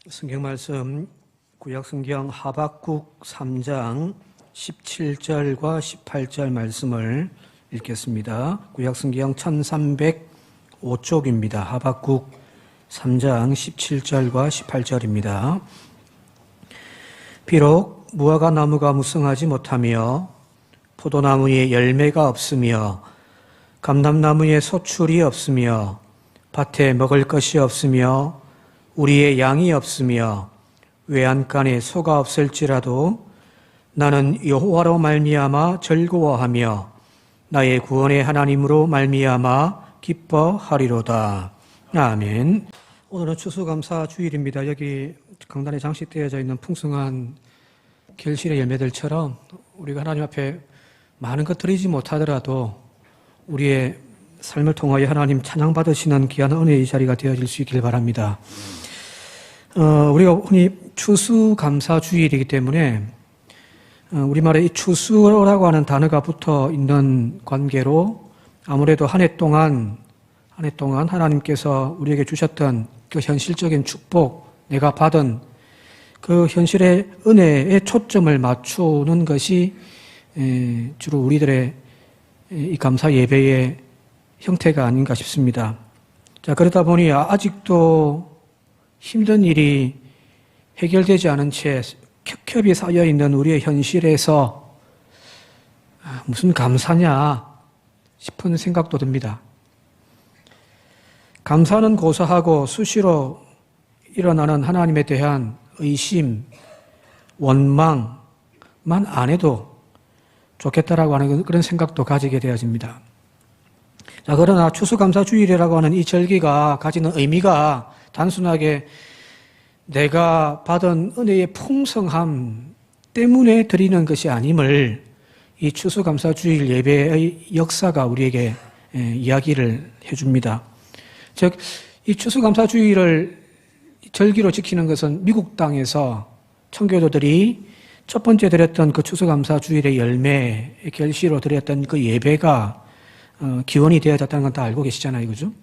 성경 말씀 구약성경 하박국 3장 17절과 18절 말씀을 읽겠습니다. 구약성경 1305쪽입니다. 하박국 3장 17절과 18절입니다. 비록 무화과 나무가 무성하지 못하며 포도나무에 열매가 없으며 감람나무에 소출이 없으며 밭에 먹을 것이 없으며 우리의 양이 없으며 외양간에 소가 없을지라도 나는 여호와로 말미암아 즐거워하며 나의 구원의 하나님으로 말미암아 기뻐하리로다. 아멘. 오늘은 추수감사 주일입니다. 여기 강단에 장식되어져 있는 풍성한 결실의 열매들처럼 우리가 하나님 앞에 많은 것 드리지 못하더라도 우리의 삶을 통하여 하나님 찬양받으시는 귀한 은혜의 자리가 되어질 수 있길 바랍니다. 우리가 흔히 추수감사주일이기 때문에 우리말에 이 추수라고 하는 단어가 붙어 있는 관계로 아무래도 한 해 동안 하나님께서 우리에게 주셨던 그 현실적인 축복, 내가 받은 그 현실의 은혜에 초점을 맞추는 것이 주로 우리들의 이 감사 예배의 형태가 아닌가 싶습니다. 자, 그러다 보니 아직도 힘든 일이 해결되지 않은 채 겹겹이 쌓여 있는 우리의 현실에서 무슨 감사냐 싶은 생각도 듭니다. 감사는 고사하고 수시로 일어나는 하나님에 대한 의심, 원망만 안 해도 좋겠다라고 하는 그런 생각도 가지게 되어집니다. 자, 그러나 추수감사주일이라고 하는 이 절기가 가지는 의미가 단순하게 내가 받은 은혜의 풍성함 때문에 드리는 것이 아님을 이 추수감사주일 예배의 역사가 우리에게 이야기를 해줍니다. 즉, 이 추수감사주일을 절기로 지키는 것은 미국 땅에서 청교도들이 첫 번째 드렸던 그 추수감사주일의 열매의 결시로 드렸던 그 예배가 기원이 되어졌다는 건 다 알고 계시잖아요. 그죠?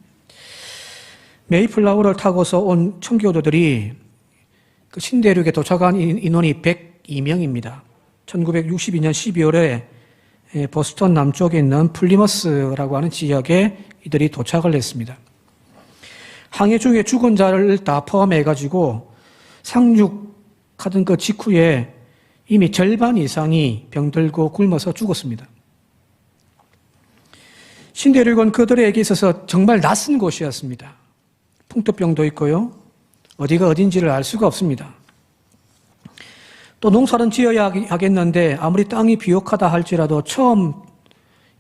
메이플라워를 타고서 온 청교도들이 그 신대륙에 도착한 인원이 102명입니다. 1962년 12월에 보스턴 남쪽에 있는 플리머스라고 하는 지역에 이들이 도착을 했습니다. 항해 중에 죽은 자를 다 포함해가지고 상륙하던 그 직후에 이미 절반 이상이 병들고 굶어서 죽었습니다. 신대륙은 그들에게 있어서 정말 낯선 곳이었습니다. 풍토병도 있고요. 어디가 어딘지를 알 수가 없습니다. 또 농사는 지어야 하겠는데 아무리 땅이 비옥하다 할지라도 처음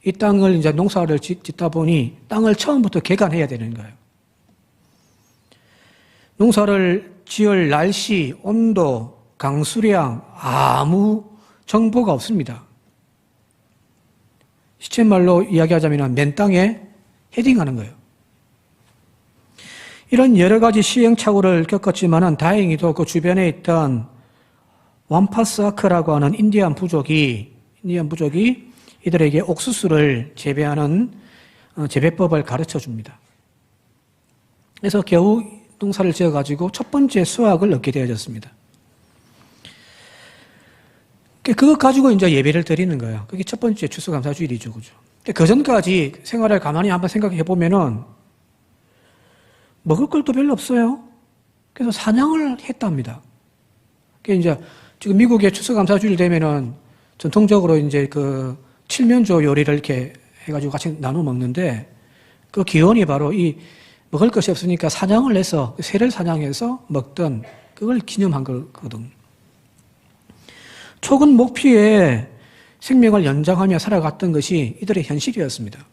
이 땅을 이제 농사를 짓다 보니 땅을 처음부터 개간해야 되는 거예요. 농사를 지을 날씨, 온도, 강수량 아무 정보가 없습니다. 시쳇말로 이야기하자면 맨 땅에 헤딩하는 거예요. 이런 여러 가지 시행착오를 겪었지만은 다행히도 그 주변에 있던 완파스아크라고 하는 인디안 부족이 이들에게 옥수수를 재배하는 재배법을 가르쳐 줍니다. 그래서 겨우 농사를 지어가지고 첫 번째 수확을 얻게 되어졌습니다. 그것 가지고 이제 예배를 드리는 거예요. 그게 첫 번째 추수감사주일이죠. 그죠? 그 전까지 생활을 가만히 한번 생각해 보면은 먹을 것도 별로 없어요. 그래서 사냥을 했답니다. 이제 지금 미국의 추수감사주일 되면은 전통적으로 이제 그 칠면조 요리를 이렇게 해가지고 같이 나눠 먹는데 그 기원이 바로 이 먹을 것이 없으니까 사냥을 해서 새를 사냥해서 먹던 그걸 기념한 거거든. 촉은 목피에 생명을 연장하며 살아갔던 것이 이들의 현실이었습니다.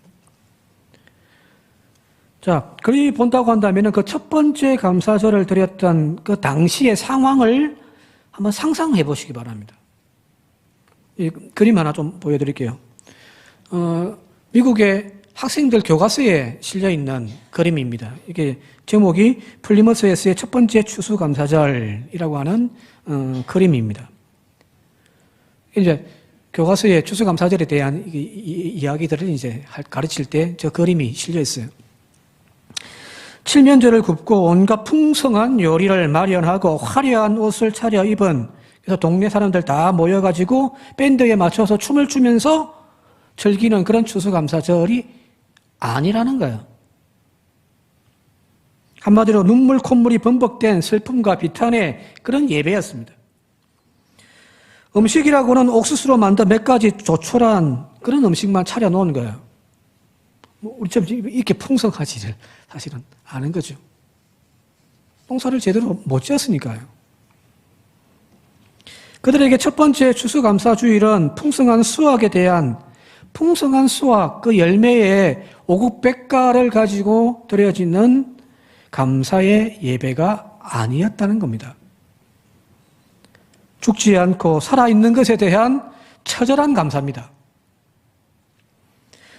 자, 그리 본다고 한다면 그 첫 번째 감사절을 드렸던 그 당시의 상황을 한번 상상해 보시기 바랍니다. 이 그림 하나 좀 보여드릴게요. 미국의 학생들 교과서에 실려 있는 그림입니다. 이게 제목이 플리머스에서의 첫 번째 추수감사절이라고 하는 그림입니다. 이제 교과서에 추수감사절에 대한 이야기들을 이제 가르칠 때 저 그림이 실려 있어요. 칠면조를 굽고 온갖 풍성한 요리를 마련하고 화려한 옷을 차려입은, 그래서 동네 사람들 다 모여가지고 밴드에 맞춰서 춤을 추면서 즐기는 그런 추수감사절이 아니라는 거예요. 한마디로 눈물 콧물이 범벅된 슬픔과 비탄의 그런 예배였습니다. 음식이라고는 옥수수로 만든 몇 가지 조촐한 그런 음식만 차려놓은 거예요. 우리처럼 이렇게 풍성하지를 사실은 않은 거죠. 농사를 제대로 못 지었으니까요. 그들에게 첫 번째 추수감사주일은 풍성한 수확에 대한 풍성한 수확, 그 열매의 오국백가를 가지고 드려지는 감사의 예배가 아니었다는 겁니다. 죽지 않고 살아있는 것에 대한 처절한 감사입니다.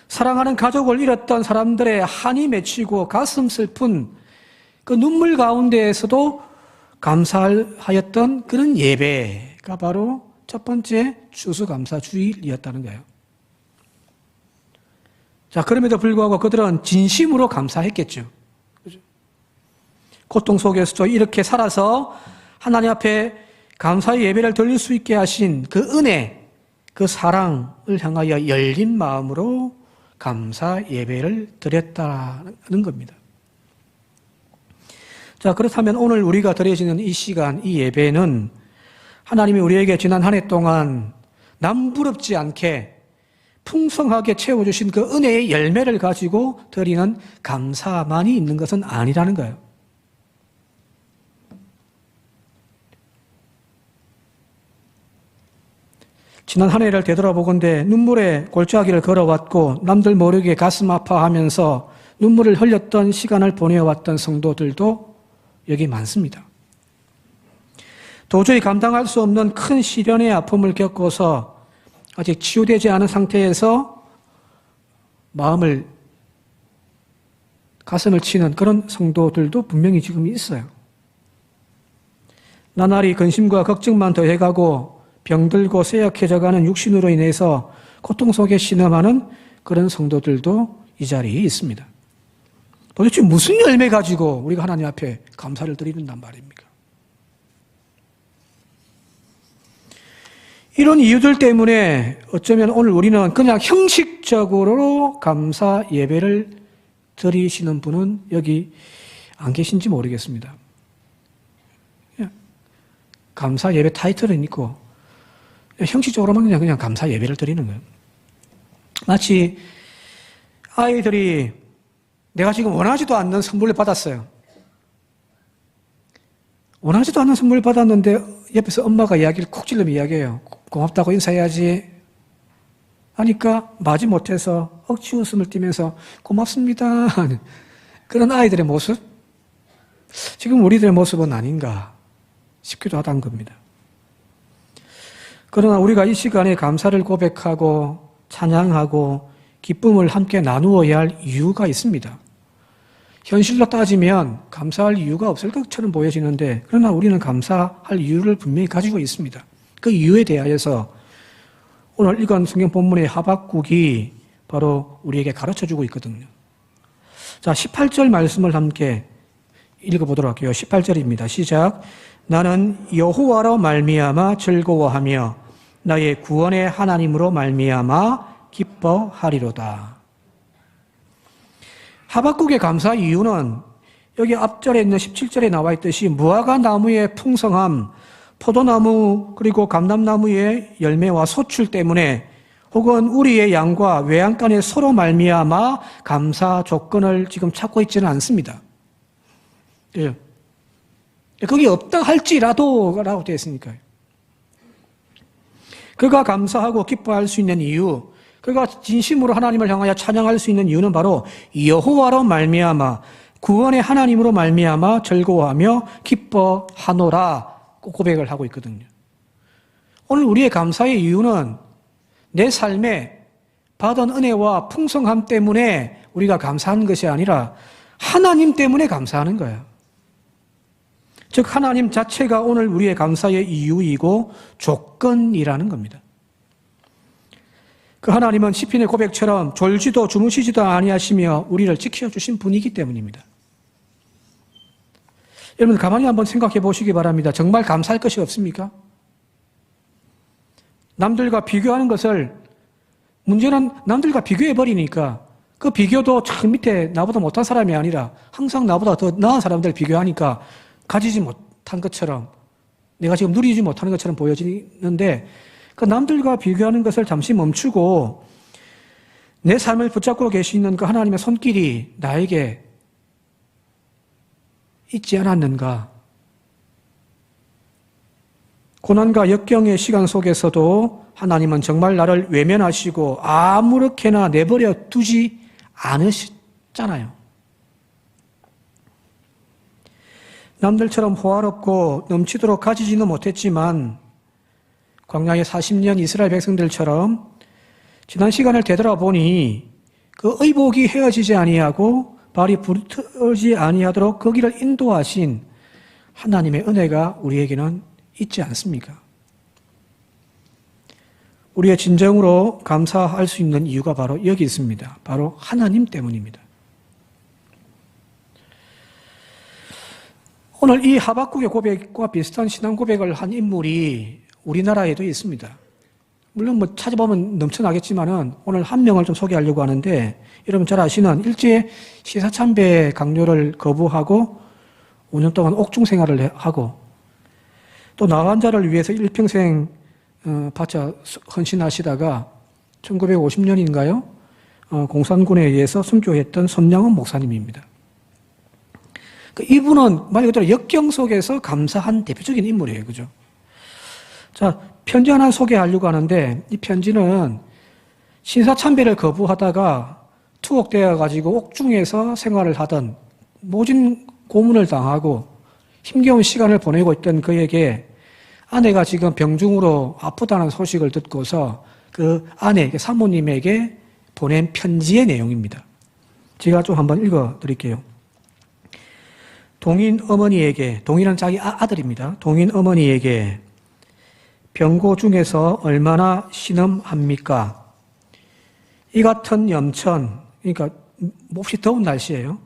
사랑하는 가족을 잃었던 사람들의 한이 맺히고 가슴 슬픈 그 눈물 가운데에서도 감사하였던 그런 예배가 바로 첫 번째 추수감사주일이었다는 거예요. 자, 그럼에도 불구하고 그들은 진심으로 감사했겠죠. 그죠? 고통 속에서도 이렇게 살아서 하나님 앞에 감사의 예배를 드릴 수 있게 하신 그 은혜, 그 사랑을 향하여 열린 마음으로 감사 예배를 드렸다는 겁니다. 자, 그렇다면 오늘 우리가 드려지는 이 시간, 이 예배는 하나님이 우리에게 지난 한 해 동안 남부럽지 않게 풍성하게 채워주신 그 은혜의 열매를 가지고 드리는 감사만이 있는 것은 아니라는 거예요. 지난 한 해를 되돌아보건대 눈물의 골짜기를 걸어왔고 남들 모르게 가슴 아파하면서 눈물을 흘렸던 시간을 보내왔던 성도들도 여기 많습니다. 도저히 감당할 수 없는 큰 시련의 아픔을 겪어서 아직 치유되지 않은 상태에서 가슴을 치는 그런 성도들도 분명히 지금 있어요. 나날이 근심과 걱정만 더해가고 병들고 쇠약해져가는 육신으로 인해서 고통 속에 신음하는 그런 성도들도 이 자리에 있습니다. 도대체 무슨 열매 가지고 우리가 하나님 앞에 감사를 드리는단 말입니까? 이런 이유들 때문에 어쩌면 오늘 우리는 그냥 형식적으로 감사 예배를 드리시는 분은 여기 안 계신지 모르겠습니다. 감사 예배 타이틀은 있고 형식적으로만 그냥 감사 예배를 드리는 거예요. 마치 아이들이 내가 지금 원하지도 않는 선물을 받았어요. 원하지도 않는 선물을 받았는데 옆에서 엄마가 이야기를 콕 찔러면 이야기해요. 고맙다고 인사해야지 하니까 마지못해서 억지 웃음을 띠면서 고맙습니다. 그런 아이들의 모습? 지금 우리들의 모습은 아닌가 싶기도 하다는 겁니다. 그러나 우리가 이 시간에 감사를 고백하고 찬양하고 기쁨을 함께 나누어야 할 이유가 있습니다. 현실로 따지면 감사할 이유가 없을 것처럼 보여지는데 그러나 우리는 감사할 이유를 분명히 가지고 있습니다. 그 이유에 대하여서 오늘 읽은 성경 본문의 하박국이 바로 우리에게 가르쳐주고 있거든요. 자, 18절 말씀을 함께 읽어보도록 할게요. 18절입니다. 시작. 나는 여호와로 말미암아 즐거워하며 나의 구원의 하나님으로 말미암아 기뻐하리로다. 하박국의 감사 이유는 여기 앞절에 있는 17절에 나와 있듯이 무화과 나무의 풍성함, 포도나무 그리고 감람나무의 열매와 소출 때문에 혹은 우리의 양과 외양간에 서로 말미암아 감사 조건을 지금 찾고 있지는 않습니다. 예. 거기 없다 할지라도 라고 되어 있으니까요. 그가 감사하고 기뻐할 수 있는 이유, 그가 진심으로 하나님을 향하여 찬양할 수 있는 이유는 바로 여호와로 말미암아 구원의 하나님으로 말미암아 즐거워하며 기뻐하노라 고백을 하고 있거든요. 오늘 우리의 감사의 이유는 내 삶에 받은 은혜와 풍성함 때문에 우리가 감사하는 것이 아니라 하나님 때문에 감사하는 거예요. 즉 하나님 자체가 오늘 우리의 감사의 이유이고 조건이라는 겁니다. 그 하나님은 시편의 고백처럼 졸지도 주무시지도 아니하시며 우리를 지켜주신 분이기 때문입니다. 여러분 가만히 한번 생각해 보시기 바랍니다. 정말 감사할 것이 없습니까? 남들과 비교하는 것을, 문제는 남들과 비교해 버리니까 그 비교도 참 밑에 나보다 못한 사람이 아니라 항상 나보다 더 나은 사람들 비교하니까 가지지 못한 것처럼, 내가 지금 누리지 못하는 것처럼 보여지는데, 그 남들과 비교하는 것을 잠시 멈추고 내 삶을 붙잡고 계시는 그 하나님의 손길이 나에게 있지 않았는가? 고난과 역경의 시간 속에서도 하나님은 정말 나를 외면하시고 아무렇게나 내버려 두지 않으셨잖아요. 남들처럼 호화롭고 넘치도록 가지지는 못했지만 광야의 40년 이스라엘 백성들처럼 지난 시간을 되돌아보니 그 의복이 헤어지지 아니하고 발이 부르트지 아니하도록 거기를 인도하신 하나님의 은혜가 우리에게는 있지 않습니까? 우리의 진정으로 감사할 수 있는 이유가 바로 여기 있습니다. 바로 하나님 때문입니다. 오늘 이 하박국의 고백과 비슷한 신앙 고백을 한 인물이 우리나라에도 있습니다. 물론 찾아보면 넘쳐나겠지만은 오늘 한 명을 좀 소개하려고 하는데, 여러분 잘 아시는 일제 시사참배 강요를 거부하고 5년 동안 옥중 생활을 하고 또 나간 자를 위해서 일평생 바쳐 헌신하시다가 1950년인가요? 공산군에 의해서 순교했던 손양원 목사님입니다. 이분은 말 그대로 역경 속에서 감사한 대표적인 인물이에요. 그죠? 자, 편지 하나 소개하려고 하는데, 이 편지는 신사참배를 거부하다가 투옥되어 가지고 옥중에서 생활을 하던, 모진 고문을 당하고 힘겨운 시간을 보내고 있던 그에게 아내가 지금 병중으로 아프다는 소식을 듣고서 그 아내, 사모님에게 보낸 편지의 내용입니다. 제가 좀 한번 읽어 드릴게요. 동인 어머니에게, 동인은 자기 아들입니다. 동인 어머니에게 병고 중에서 얼마나 신음합니까? 이 같은 염천, 그러니까 몹시 더운 날씨예요.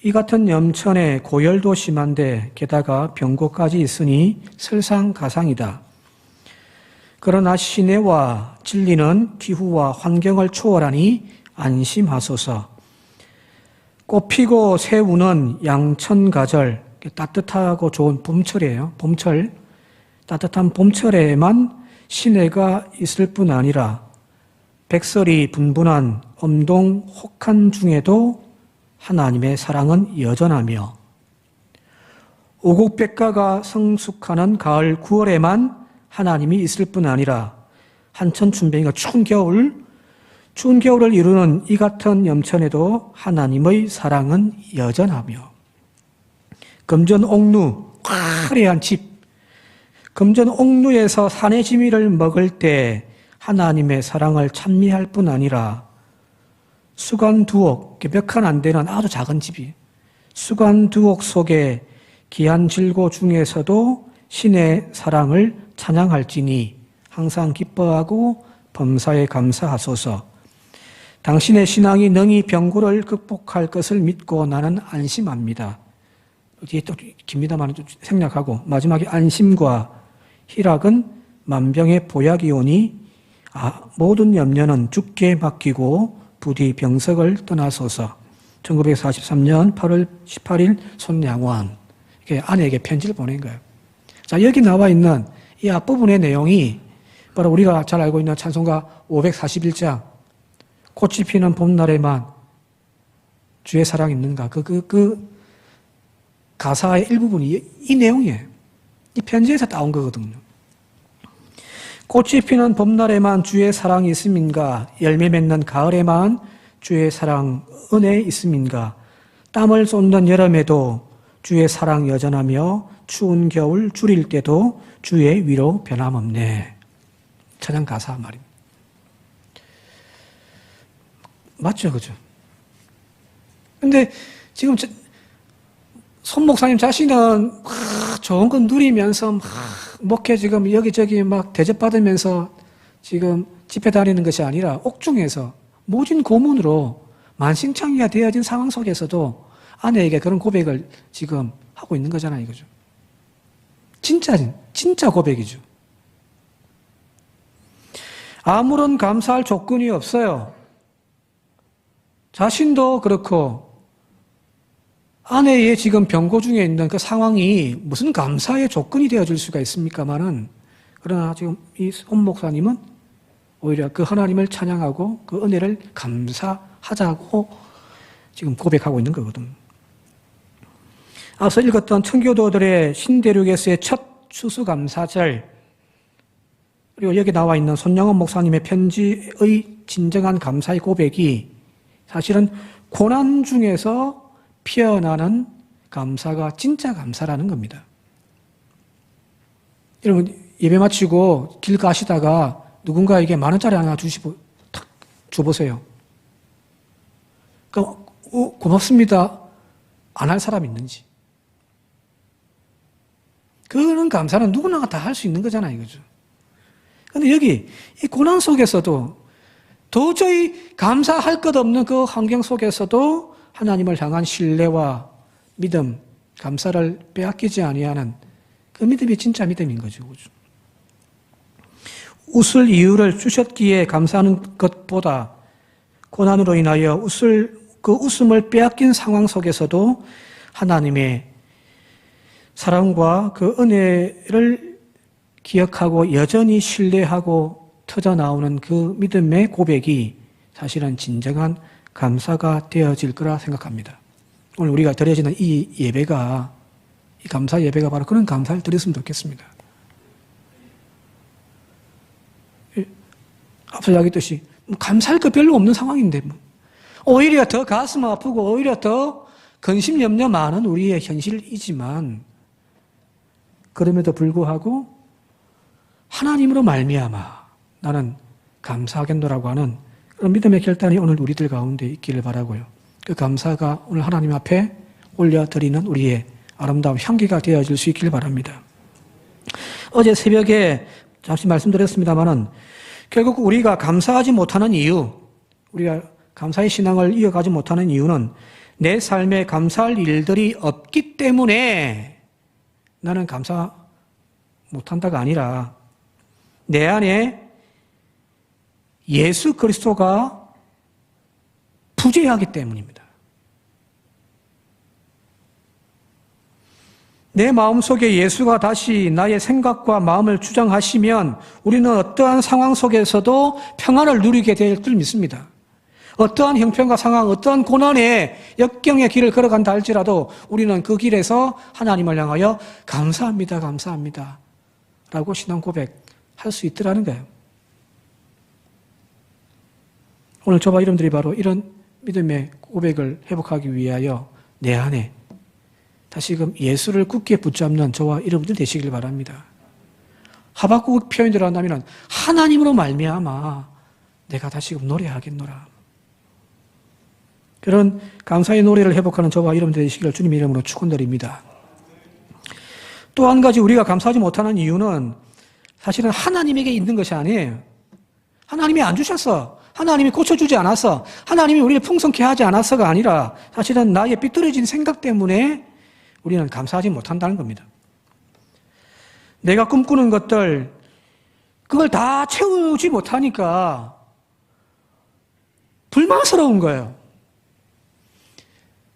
이 같은 염천에 고열도 심한데 게다가 병고까지 있으니 설상가상이다. 그러나 시내와 진리는 기후와 환경을 초월하니 안심하소서. 꽃피고 새우는 양천가절, 따뜻하고 좋은 봄철이에요. 봄철, 따뜻한 봄철에만 시내가 있을 뿐 아니라 백설이 분분한 엄동 혹한 중에도 하나님의 사랑은 여전하며 오곡백가가 성숙하는 가을 9월에만 하나님이 있을 뿐 아니라 한천춘배가 추운 겨울을 이루는 이 같은 염천에도 하나님의 사랑은 여전하며 금전옥루, 화려한 집, 금전옥루에서 산의 지미를 먹을 때 하나님의 사랑을 찬미할 뿐 아니라 수간두옥, 몇 칸 안 되는 아주 작은 집이 수간두옥 속에 귀한 질고 중에서도 신의 사랑을 찬양할지니 항상 기뻐하고 범사에 감사하소서. 당신의 신앙이 능히 병고를 극복할 것을 믿고 나는 안심합니다. 뒤에 또 깁니다만 좀 생략하고 마지막에 안심과 희락은 만병의 보약이오니 모든 염려는 주께 맡기고 부디 병석을 떠나소서. 1943년 8월 18일 손양원, 아내에게 편지를 보낸 거예요. 자, 여기 나와 있는 이 앞부분의 내용이 바로 우리가 잘 알고 있는 찬송가 541장 꽃이 피는 봄날에만 주의 사랑 있는가, 그 가사의 일부분이 이 내용이에요. 이 편지에서 따온 거거든요. 꽃이 피는 봄날에만 주의 사랑이 있음인가, 열매 맺는 가을에만 주의 사랑 은혜 있음인가, 땀을 쏟는 여름에도 주의 사랑 여전하며 추운 겨울 줄일 때도 주의 위로 변함없네. 찬양 가사 말입니다. 맞죠, 그죠? 근데 지금 손 목사님 자신은 좋은 건 누리면서 목회 지금 여기저기 막 대접받으면서 지금 집회 다니는 것이 아니라 옥중에서 모진 고문으로 만신창이가 되어진 상황 속에서도 아내에게 그런 고백을 지금 하고 있는 거잖아요, 이거죠. 진짜 고백이죠. 아무런 감사할 조건이 없어요. 자신도 그렇고 아내의 지금 병고 중에 있는 그 상황이 무슨 감사의 조건이 되어줄 수가 있습니까마는, 그러나 지금 이 손 목사님은 오히려 그 하나님을 찬양하고 그 은혜를 감사하자고 지금 고백하고 있는 거거든. 앞서 읽었던 청교도들의 신대륙에서의 첫 추수감사절, 그리고 여기 나와 있는 손영원 목사님의 편지의 진정한 감사의 고백이 사실은 고난 중에서 피어나는 감사가 진짜 감사라는 겁니다. 여러분, 예배 마치고 길 가시다가 누군가에게 10,000원짜리 하나 탁 줘보세요. 고맙습니다. 안 할 사람 있는지. 그런 감사는 누구나 다 할 수 있는 거잖아요, 이거죠. 그런데 여기 이 고난 속에서도 도저히 감사할 것 없는 그 환경 속에서도 하나님을 향한 신뢰와 믿음, 감사를 빼앗기지 아니하는 그 믿음이 진짜 믿음인 거죠. 웃을 이유를 주셨기에 감사하는 것보다 고난으로 인하여 그 웃음을 빼앗긴 상황 속에서도 하나님의 사랑과 그 은혜를 기억하고 여전히 신뢰하고 터져나오는 그 믿음의 고백이 사실은 진정한 감사가 되어질 거라 생각합니다. 오늘 우리가 드려지는 이 예배가, 이 감사 예배가 바로 그런 감사를 드렸으면 좋겠습니다. 앞서 이야기했듯이 감사할 거 별로 없는 상황인데 오히려 더 가슴 아프고 오히려 더 근심 염려 많은 우리의 현실이지만, 그럼에도 불구하고 하나님으로 말미암아 나는 감사하겠노라고 하는 그런 믿음의 결단이 오늘 우리들 가운데 있기를 바라고요. 그 감사가 오늘 하나님 앞에 올려드리는 우리의 아름다운 향기가 되어질 수 있기를 바랍니다. 어제 새벽에 잠시 말씀드렸습니다마는 결국 우리가 감사하지 못하는 이유, 우리가 감사의 신앙을 이어가지 못하는 이유는 내 삶에 감사할 일들이 없기 때문에 나는 감사 못한다가 아니라 내 안에 예수 그리스도가 부재하기 때문입니다. 내 마음속에 예수가 다시 나의 생각과 마음을 주장하시면 우리는 어떠한 상황 속에서도 평안을 누리게 될 줄 믿습니다. 어떠한 형편과 상황, 어떠한 고난의 역경의 길을 걸어간다 할지라도 우리는 그 길에서 하나님을 향하여 감사합니다, 감사합니다 라고 신앙 고백할 수 있더라는 거예요. 오늘 저와 여러분들이 바로 이런 믿음의 고백을 회복하기 위하여 내 안에 다시금 예수를 굳게 붙잡는 저와 여러분들 되시길 바랍니다. 하박국 표현대로 한다면 하나님으로 말미암아 내가 다시금 노래하겠노라. 그런 감사의 노래를 회복하는 저와 여러분들 되시기를 주님의 이름으로 축원드립니다. 또 한 가지 우리가 감사하지 못하는 이유는 사실은 하나님에게 있는 것이 아니에요. 하나님이 안 주셨어. 하나님이 고쳐주지 않았어. 하나님이 우리를 풍성케 하지 않았어가 아니라 사실은 나의 삐뚤어진 생각 때문에 우리는 감사하지 못한다는 겁니다. 내가 꿈꾸는 것들, 그걸 다 채우지 못하니까 불만스러운 거예요.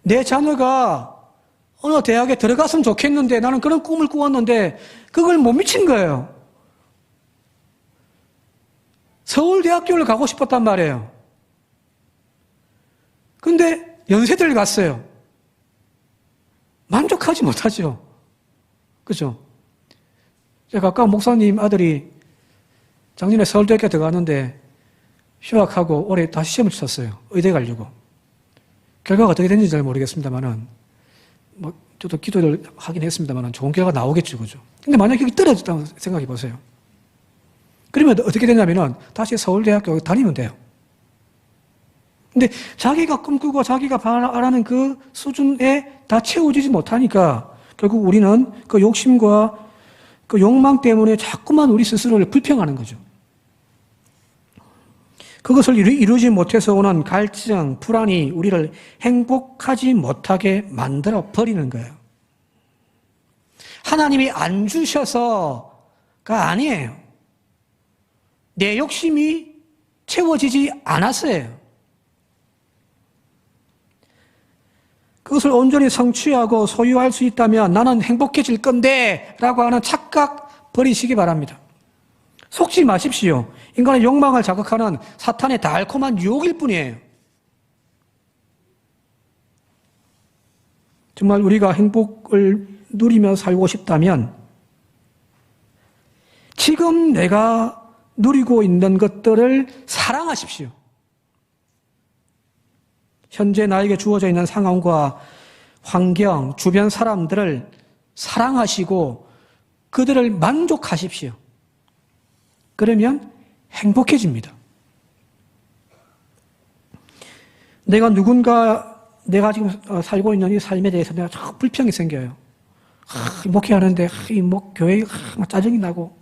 내 자녀가 어느 대학에 들어갔으면 좋겠는데 나는 그런 꿈을 꾸었는데 그걸 못 미친 거예요. 서울대학교를 가고 싶었단 말이에요. 근데 연세대를 갔어요. 만족하지 못하죠. 그죠? 제가 아까 목사님 아들이 작년에 서울대학교 들어갔는데 휴학하고 올해 다시 시험을 쳤어요. 의대 가려고. 결과가 어떻게 됐는지 잘 모르겠습니다만은, 저도 기도를 하긴 했습니다만은 좋은 결과가 나오겠죠. 그죠? 근데 만약에 여기 떨어졌다고 생각해 보세요. 그러면 어떻게 되냐면은 다시 서울대학교 다니면 돼요. 근데 자기가 꿈꾸고 자기가 바라는 그 수준에 다 채워지지 못하니까 결국 우리는 그 욕심과 그 욕망 때문에 자꾸만 우리 스스로를 불평하는 거죠. 그것을 이루지 못해서 오는 갈증, 불안이 우리를 행복하지 못하게 만들어 버리는 거예요. 하나님이 안 주셔서가 아니에요. 내 욕심이 채워지지 않았어요. 그것을 온전히 성취하고 소유할 수 있다면 나는 행복해질 건데 라고 하는 착각 버리시기 바랍니다. 속지 마십시오. 인간의 욕망을 자극하는 사탄의 달콤한 유혹일 뿐이에요. 정말 우리가 행복을 누리며 살고 싶다면 지금 내가 누리고 있는 것들을 사랑하십시오. 현재 나에게 주어져 있는 상황과 환경, 주변 사람들을 사랑하시고 그들을 만족하십시오. 그러면 행복해집니다. 내가 지금 살고 있는 이 삶에 대해서 내가 자꾸 불평이 생겨요. 목회 하는데 교회에 짜증이 나고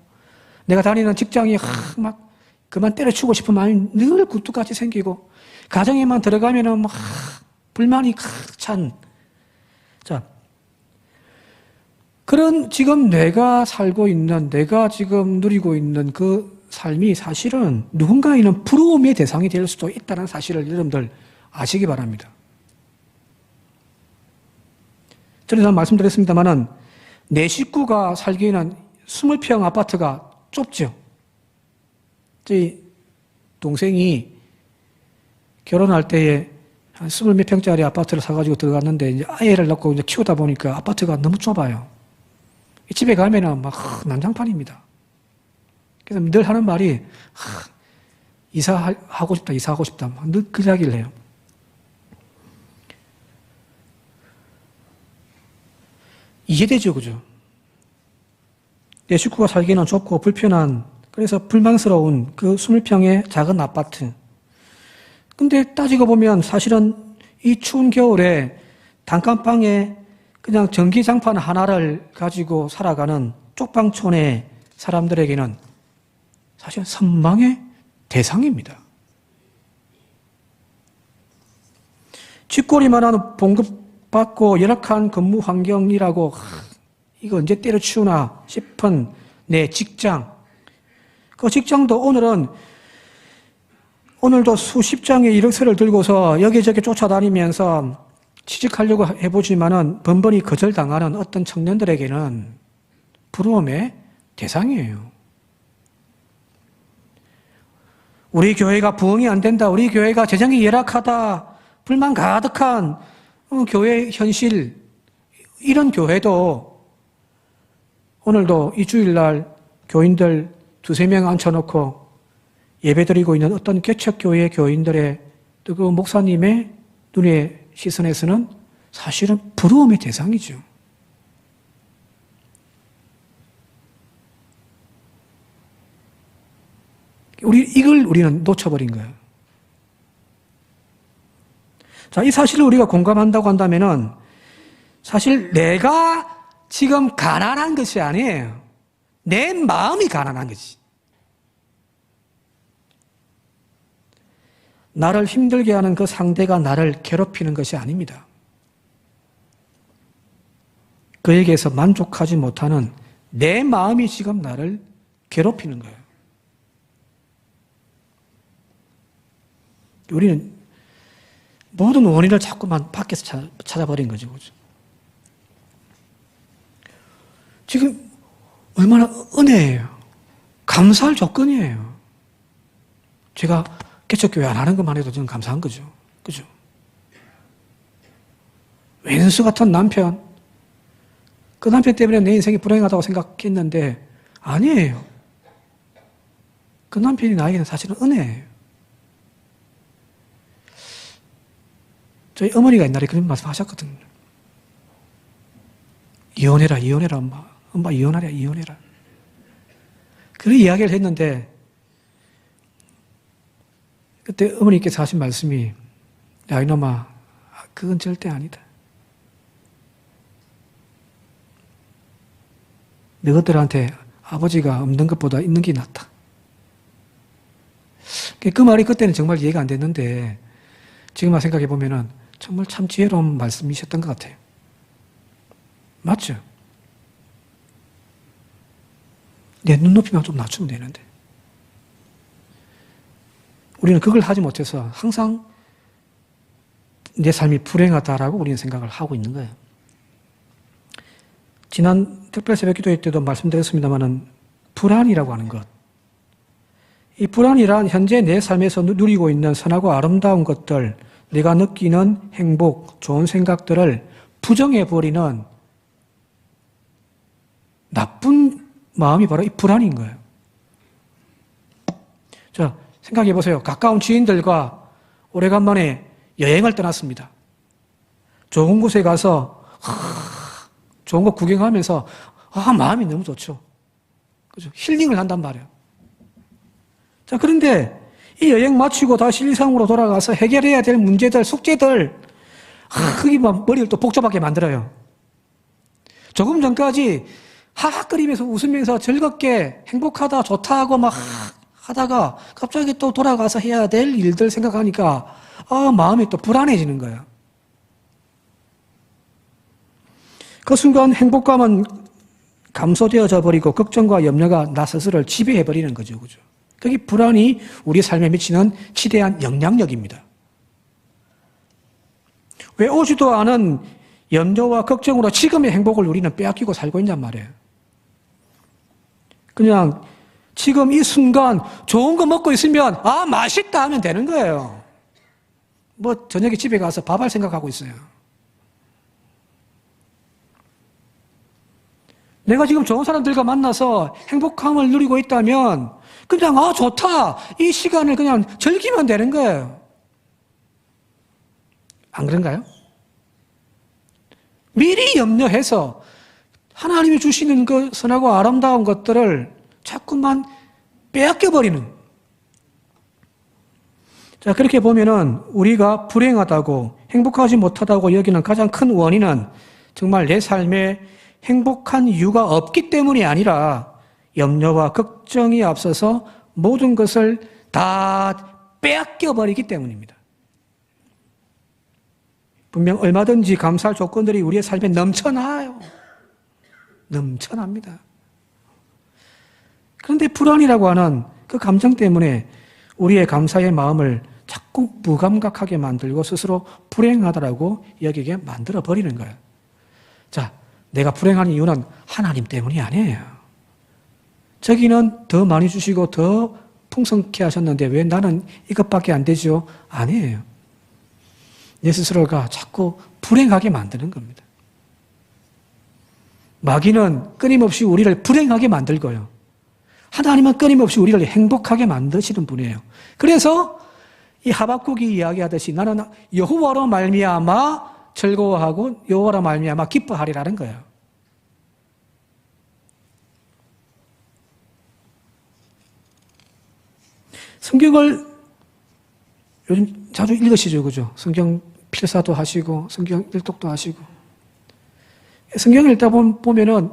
내가 다니는 직장이 막 그만 때려치우고 싶은 마음이 늘 굴뚝같이 생기고 가정에만 들어가면은 막 불만이 가득 찬. 자, 그런 지금 내가 살고 있는, 내가 지금 누리고 있는 그 삶이 사실은 누군가에는 부러움의 대상이 될 수도 있다는 사실을 여러분들 아시기 바랍니다. 전에 말씀드렸습니다만은 내 식구가 살기에는 20평 아파트가 좁죠. 저희 동생이 결혼할 때에 한 20몇 평짜리 아파트를 사가지고 들어갔는데 이제 아이를 낳고 이제 키우다 보니까 아파트가 너무 좁아요. 집에 가면은 막 난장판입니다. 그래서 늘 하는 말이 이사하고 싶다. 늘 그 이야기를 해요. 이해되죠, 그죠? 내 식구가 살기는 좁고 불편한, 그래서 불만스러운 그 20평의 작은 아파트. 근데 따지고 보면 사실은 이 추운 겨울에 단칸방에 그냥 전기장판 하나를 가지고 살아가는 쪽방촌의 사람들에게는 사실 선망의 대상입니다. 쥐꼬리만한 봉급받고 열악한 근무 환경이라고 이거 언제 때려치우나 싶은 내 직장. 그 직장도 오늘도 수십 장의 이력서를 들고서 여기저기 쫓아다니면서 취직하려고 해보지만은 번번이 거절당하는 어떤 청년들에게는 부러움의 대상이에요. 우리 교회가 부흥이 안 된다. 우리 교회가 재정이 열악하다. 불만 가득한 교회 현실. 이런 교회도 오늘도 이 주일날 교인들 2-3명 앉혀놓고 예배드리고 있는 어떤 개척교회 교인들의 또 그 목사님의 눈의 시선에서는 사실은 부러움의 대상이죠. 이걸 우리는 놓쳐버린 거예요. 자, 이 사실을 우리가 공감한다고 한다면은 사실 내가 지금 가난한 것이 아니에요. 내 마음이 가난한 거지. 나를 힘들게 하는 그 상대가 나를 괴롭히는 것이 아닙니다. 그에게서 만족하지 못하는 내 마음이 지금 나를 괴롭히는 거예요. 우리는 모든 원인을 자꾸만 밖에서 찾아버린 거죠. 지금 얼마나 은혜예요. 감사할 조건이에요. 제가 개척교회 안 하는 것만 해도 저는 감사한 거죠. 그죠? 왼수 같은 남편. 그 남편 때문에 내 인생이 불행하다고 생각했는데 아니에요. 그 남편이 나에게는 사실은 은혜예요. 저희 어머니가 옛날에 그런 말씀 하셨거든요. 이혼해라, 엄마. 엄마 이혼해라. 그런 이야기를 했는데 그때 어머니께서 하신 말씀이 야 이놈아 그건 절대 아니다. 너희들한테 아버지가 없는 것보다 있는 게 낫다. 그 말이 그때는 정말 이해가 안 됐는데 지금 생각해 보면은 정말 참 지혜로운 말씀이셨던 것 같아요. 맞죠? 내 눈높이만 좀 낮추면 되는데. 우리는 그걸 하지 못해서 항상 내 삶이 불행하다라고 우리는 생각을 하고 있는 거예요. 지난 특별 새벽 기도회 때도 말씀드렸습니다만은 불안이라고 하는 것. 이 불안이란 현재 내 삶에서 누리고 있는 선하고 아름다운 것들, 내가 느끼는 행복, 좋은 생각들을 부정해버리는 나쁜 마음이 바로 이 불안인 거예요. 자, 생각해 보세요. 가까운 지인들과 오래간만에 여행을 떠났습니다. 좋은 곳에 가서 좋은 거 구경하면서 마음이 너무 좋죠. 그죠? 힐링을 한단 말이에요. 자, 그런데 이 여행 마치고 다시 일상으로 돌아가서 해결해야 될 문제들, 숙제들, 그게 막 머리를 또 복잡하게 만들어요. 조금 전까지 하하거리면서 웃으면서 즐겁게 행복하다, 좋다 하고 막 하다가 갑자기 또 돌아가서 해야 될 일들 생각하니까 마음이 또 불안해지는 거예요. 그 순간 행복감은 감소되어져 버리고 걱정과 염려가 나 스스로를 지배해버리는 거죠. 그죠? 그게 불안이 우리 삶에 미치는 지대한 영향력입니다. 왜 오지도 않은 염려와 걱정으로 지금의 행복을 우리는 빼앗기고 살고 있냔 말이에요. 그냥 지금 이 순간 좋은 거 먹고 있으면 맛있다 하면 되는 거예요. 뭐 저녁에 집에 가서 밥할 생각하고 있어요. 내가 지금 좋은 사람들과 만나서 행복함을 누리고 있다면 그냥 좋다 이 시간을 그냥 즐기면 되는 거예요. 안 그런가요? 미리 염려해서 하나님이 주시는 그 선하고 아름다운 것들을 자꾸만 빼앗겨버리는. 자, 그렇게 보면은 우리가 불행하다고 행복하지 못하다고 여기는 가장 큰 원인은 정말 내 삶에 행복한 이유가 없기 때문이 아니라 염려와 걱정이 앞서서 모든 것을 다 빼앗겨버리기 때문입니다. 분명 얼마든지 감사할 조건들이 우리의 삶에 넘쳐나요. 넘쳐납니다. 그런데 불안이라고 하는 그 감정 때문에 우리의 감사의 마음을 자꾸 무감각하게 만들고 스스로 불행하다라고 여기게 만들어 버리는 거예요. 자, 내가 불행한 이유는 하나님 때문이 아니에요. 저기는 더 많이 주시고 더 풍성케 하셨는데 왜 나는 이것밖에 안 되죠? 아니에요. 내 스스로가 자꾸 불행하게 만드는 겁니다. 마귀는 끊임없이 우리를 불행하게 만들고요. 하나님은 끊임없이 우리를 행복하게 만드시는 분이에요. 그래서 이 하박국이 이야기하듯이 나는 여호와로 말미암아 즐거워하고 여호와로 말미암아 기뻐하리라는 거예요. 성경을 요즘 자주 읽으시죠, 그죠? 성경 필사도 하시고 성경 일독도 하시고 성경을 읽다 보면은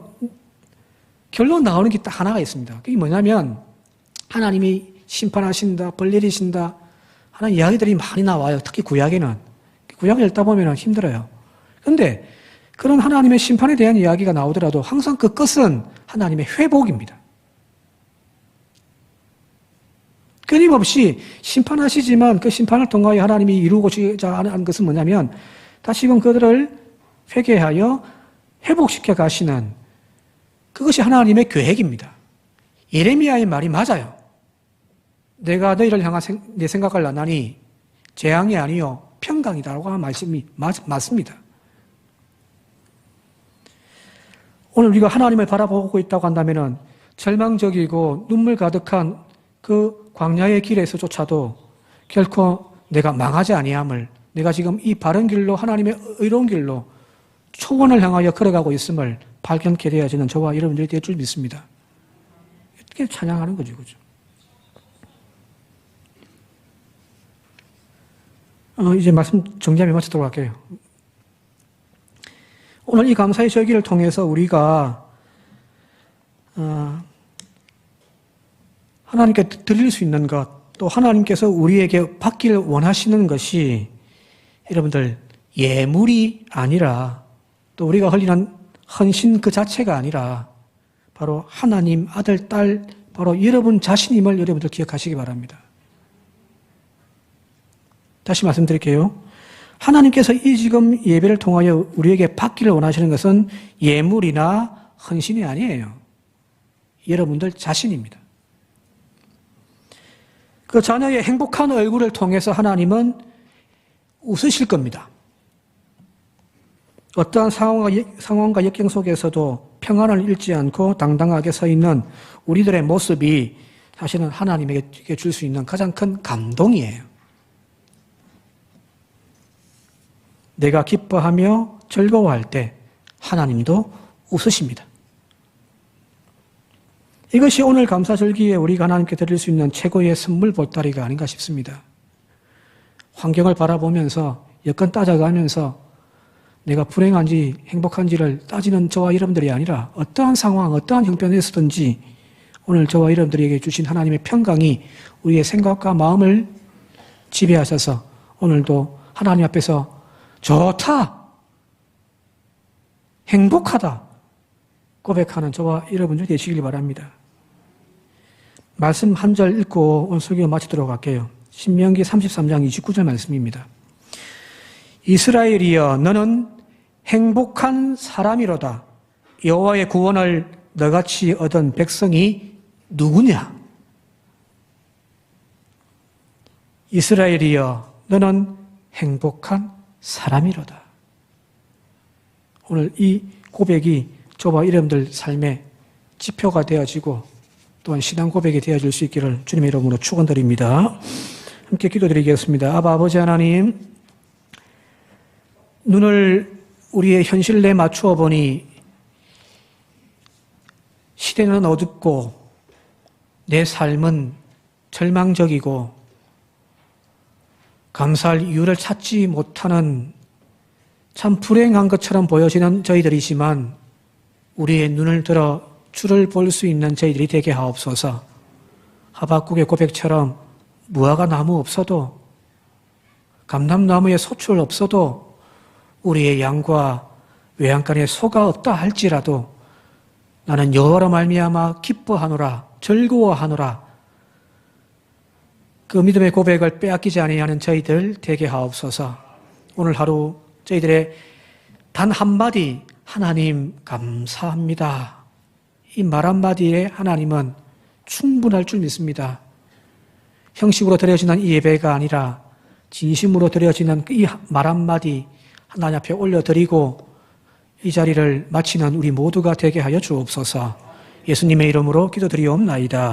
결론 나오는 게 딱 하나가 있습니다. 그게 뭐냐면 하나님이 심판하신다, 벌 내리신다 하는 이야기들이 많이 나와요. 특히 구약에는. 구약을 읽다 보면 힘들어요. 그런데 그런 하나님의 심판에 대한 이야기가 나오더라도 항상 그 끝은 하나님의 회복입니다. 끊임없이 심판하시지만 그 심판을 통하여 하나님이 이루고자 하는 것은 뭐냐면 다시금 그들을 회개하여 회복시켜 가시는 그것이 하나님의 계획입니다. 예레미야의 말이 맞아요. 내가 너희를 향한 내 생각을 나나니 재앙이 아니요 평강이다라고 하는 말씀이 맞습니다. 오늘 우리가 하나님을 바라보고 있다고 한다면 절망적이고 눈물 가득한 그 광야의 길에서조차도 결코 내가 망하지 아니함을, 내가 지금 이 바른 길로 하나님의 의로운 길로 초원을 향하여 걸어가고 있음을 발견케 되어지는 저와 여러분들이 될 줄 믿습니다. 이렇게 찬양하는 거죠, 그죠? 이제 말씀 정리하며 마치도록 할게요. 오늘 이 감사의 절기를 통해서 우리가 하나님께 드릴 수 있는 것, 또 하나님께서 우리에게 받기를 원하시는 것이 여러분들 예물이 아니라 또 우리가 흘리는 헌신 그 자체가 아니라 바로 하나님, 아들, 딸, 바로 여러분 자신임을 여러분들 기억하시기 바랍니다. 다시 말씀드릴게요. 하나님께서 이 지금 예배를 통하여 우리에게 받기를 원하시는 것은 예물이나 헌신이 아니에요. 여러분들 자신입니다. 그 자녀의 행복한 얼굴을 통해서 하나님은 웃으실 겁니다. 어떠한 상황과 역경 속에서도 평안을 잃지 않고 당당하게 서 있는 우리들의 모습이 사실은 하나님에게 줄 수 있는 가장 큰 감동이에요. 내가 기뻐하며 즐거워할 때 하나님도 웃으십니다. 이것이 오늘 감사절기에 우리가 하나님께 드릴 수 있는 최고의 선물 보따리가 아닌가 싶습니다. 환경을 바라보면서 여건 따져가면서 내가 불행한지 행복한지를 따지는 저와 여러분들이 아니라 어떠한 상황, 어떠한 형편에서든지 오늘 저와 여러분들에게 주신 하나님의 평강이 우리의 생각과 마음을 지배하셔서 오늘도 하나님 앞에서 좋다, 행복하다 고백하는 저와 여러분들이 되시길 바랍니다. 말씀 한 절 읽고 오늘 설교 마치도록 할게요. 신명기 33장 29절 말씀입니다. 이스라엘이여 너는 행복한 사람이로다. 여호와의 구원을 너같이 얻은 백성이 누구냐? 이스라엘이여 너는 행복한 사람이로다. 오늘 이 고백이 저와 여러분들 삶의 지표가 되어지고 또한 신앙 고백이 되어질 수 있기를 주님의 이름으로 축원드립니다. 함께 기도드리겠습니다. 아버지 하나님, 눈을 우리의 현실 내에 맞추어 보니 시대는 어둡고 내 삶은 절망적이고 감사할 이유를 찾지 못하는 참 불행한 것처럼 보여지는 저희들이지만 우리의 눈을 들어 주를 볼 수 있는 저희들이 되게 하옵소서. 하박국의 고백처럼 무화과 나무 없어도 감람나무에 소출 없어도 우리의 양과 외양간에 소가 없다 할지라도 나는 여호와로 말미암아 기뻐하노라 즐거워하노라. 그 믿음의 고백을 빼앗기지 아니하는 저희들 되게 하옵소서. 오늘 하루 저희들의 단 한마디 하나님 감사합니다. 이 말 한마디에 하나님은 충분할 줄 믿습니다. 형식으로 드려지는 이 예배가 아니라 진심으로 드려지는 이 말 한마디 하나님 앞에 올려드리고 이 자리를 마치는 우리 모두가 되게 하여 주옵소서. 예수님의 이름으로 기도드리옵나이다.